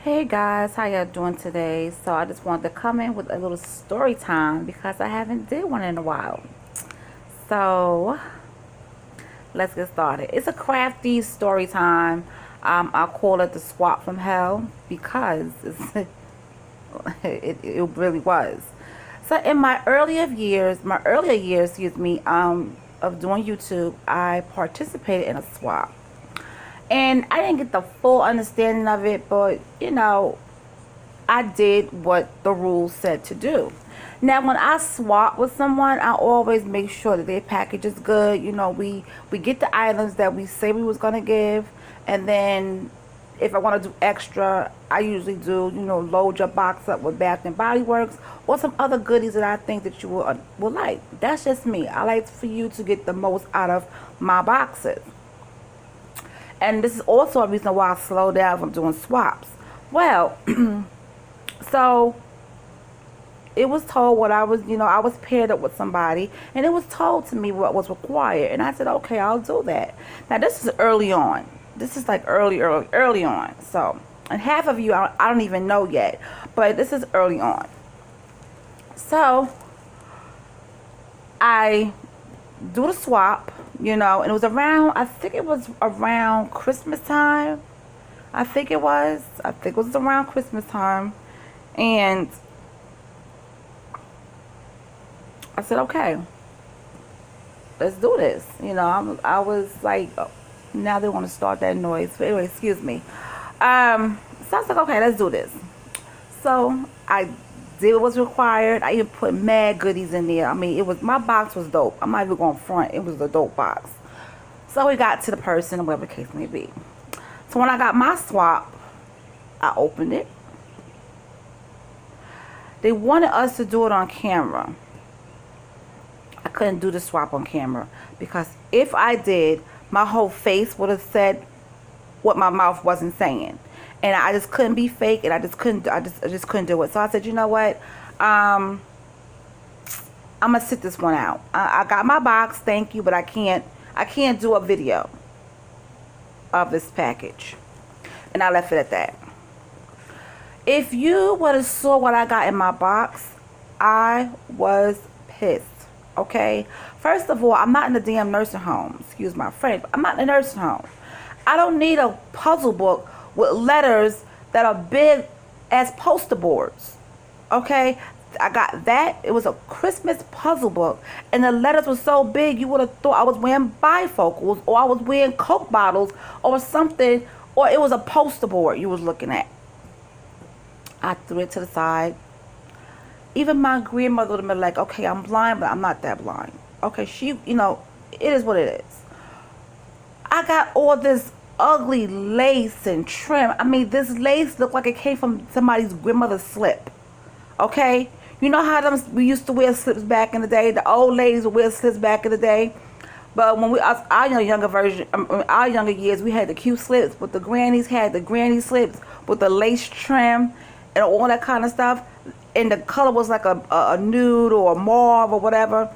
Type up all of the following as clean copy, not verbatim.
Hey guys, how y'all doing today? So I just wanted to come in with a little story time because I haven't did one in a while. So let's get started. It's a crafty story time. I call it the swap from hell because it really was. So in my earlier years, of doing YouTube, I participated in a swap. And I didn't get the full understanding of it, but I did what the rules said to do. Now, when I swap with someone, I always make sure that their package is good. We get the items that we say we was gonna give, and then if I want to do extra, I usually do load your box up with Bath and Body Works or some other goodies that I think that you will like. That's just me. I like for you to get the most out of my boxes. And this is also a reason why I slow down from doing swaps. Well, so it was told what I was paired up with somebody, and it was told to me what was required. And I said, okay, I'll do that. Now, this is early on. This is like early on. So, and half of you, I don't even know yet. But this is early on. So, I do the swap, and it was I think it was around Christmas time. I think it was around Christmas time. And I said, okay, let's do this. I was like, oh, now they want to start that noise. But anyway, excuse me. So I was like, okay, let's do this. So I did what was required. I even put mad goodies in there. I mean, my box was dope. I'm not even going front. It was a dope box. So we got to the person, whatever the case may be. So when I got my swap, I opened it. They wanted us to do it on camera. I couldn't do the swap on camera because if I did, my whole face would have said what my mouth wasn't saying. And I just couldn't be fake, and I just couldn't do it. So I said, you know what? I'm gonna sit this one out. I got my box, thank you, but I can't do a video of this package. And I left it at that. If you would have saw what I got in my box, I was pissed. Okay? First of all, I'm not in a damn nursing home. Excuse my French, but I'm not in a nursing home. I don't need a puzzle book with letters that are big as poster boards. Okay? I got that. It was a Christmas puzzle book, and the letters were so big you would have thought I was wearing bifocals, or I was wearing Coke bottles or something, or it was a poster board you was looking at. I threw it to the side. Even my grandmother would have been like, okay, I'm blind, but I'm not that blind. Okay, it is what it is. I got all this ugly lace and trim. I mean, this lace looked like it came from somebody's grandmother's slip. Okay? You know how we used to wear slips back in the day? The old ladies would wear slips back in the day. But when our younger years, we had the cute slips, but the grannies had the granny slips with the lace trim and all that kind of stuff. And the color was like a nude or a mauve or whatever.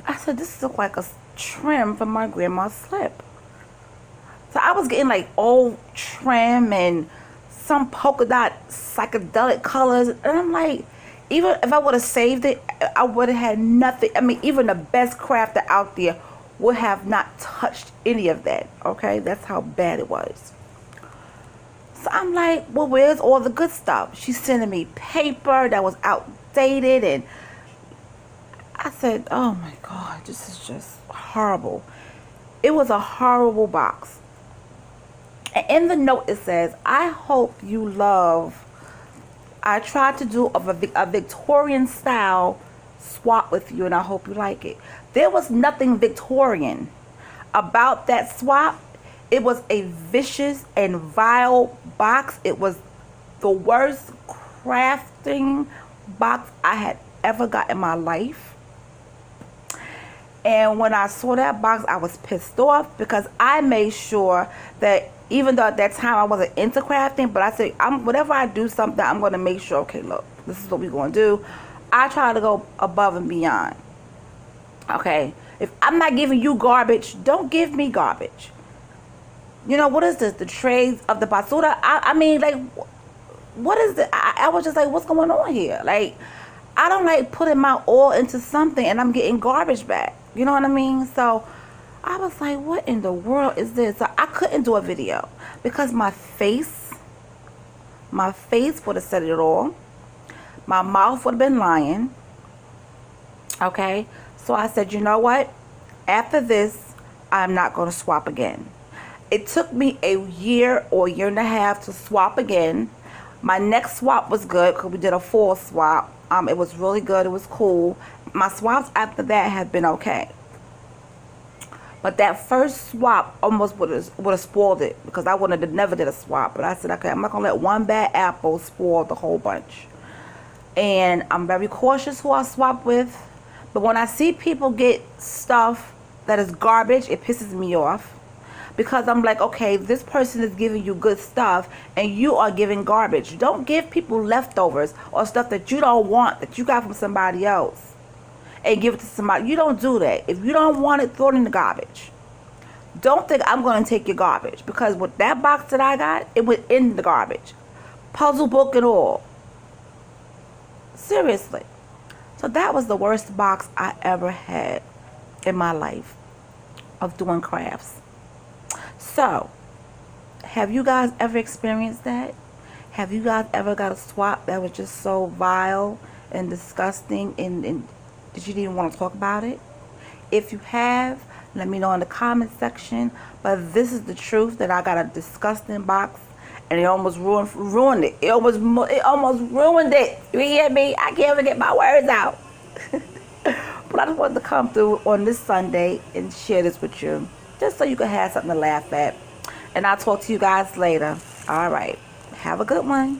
I said, this looks like a trim from my grandma's slip. So I was getting like old trim and some polka dot psychedelic colors. And I'm like, even if I would have saved it, I would have had nothing. I mean, even the best crafter out there would have not touched any of that. Okay? That's how bad it was. So I'm like, well, where's all the good stuff? She's sending me paper that was outdated. And I said, oh my God, this is just horrible. It was a horrible box. And in the note it says, I hope you love. I tried to do a Victorian style swap with you, and I hope you like it. There was nothing Victorian about that swap. It was a vicious and vile box. It was the worst crafting box I had ever got in my life. And when I saw that box, I was pissed off because I made sure that even though at that time I wasn't into crafting, but I said, whenever I do something, I'm going to make sure, okay, look, this is what we're going to do. I try to go above and beyond. Okay? If I'm not giving you garbage, don't give me garbage. You know, what is this? The trays of the basura? I mean, like, what is it? I was just like, what's going on here? Like, I don't like putting my all into something and I'm getting garbage back. You know what I mean? So I was like, what in the world is this? So I couldn't do a video because my face would have said it all. My mouth would have been lying. Okay? So I said, you know what? After this, I'm not going to swap again. It took me a year or a year and a half to swap again. My next swap was good because we did a full swap. It was really good. It was cool. My swaps after that have been okay. But that first swap almost would have spoiled it because I would have never did a swap. But I said, okay, I'm not going to let one bad apple spoil the whole bunch. And I'm very cautious who I swap with. But when I see people get stuff that is garbage, it pisses me off. Because I'm like, okay, this person is giving you good stuff and you are giving garbage. Don't give people leftovers or stuff that you don't want, that you got from somebody else, and give it to somebody. You don't do that. If you don't want it, throw it in the garbage. Don't think I'm going to take your garbage, because with that box that I got, it went in the garbage. Puzzle book and all. Seriously. So that was the worst box I ever had in my life of doing crafts. So, have you guys ever experienced that? Have you guys ever got a swap that was just so vile and disgusting and that you didn't even want to talk about it? If you have, let me know in the comment section. But this is the truth, that I got a disgusting box and it almost ruined it. It almost ruined it. You hear me? I can't even get my words out. But I just wanted to come through on this Sunday and share this with you, just so you can have something to laugh at. And I'll talk to you guys later. All right. Have a good one.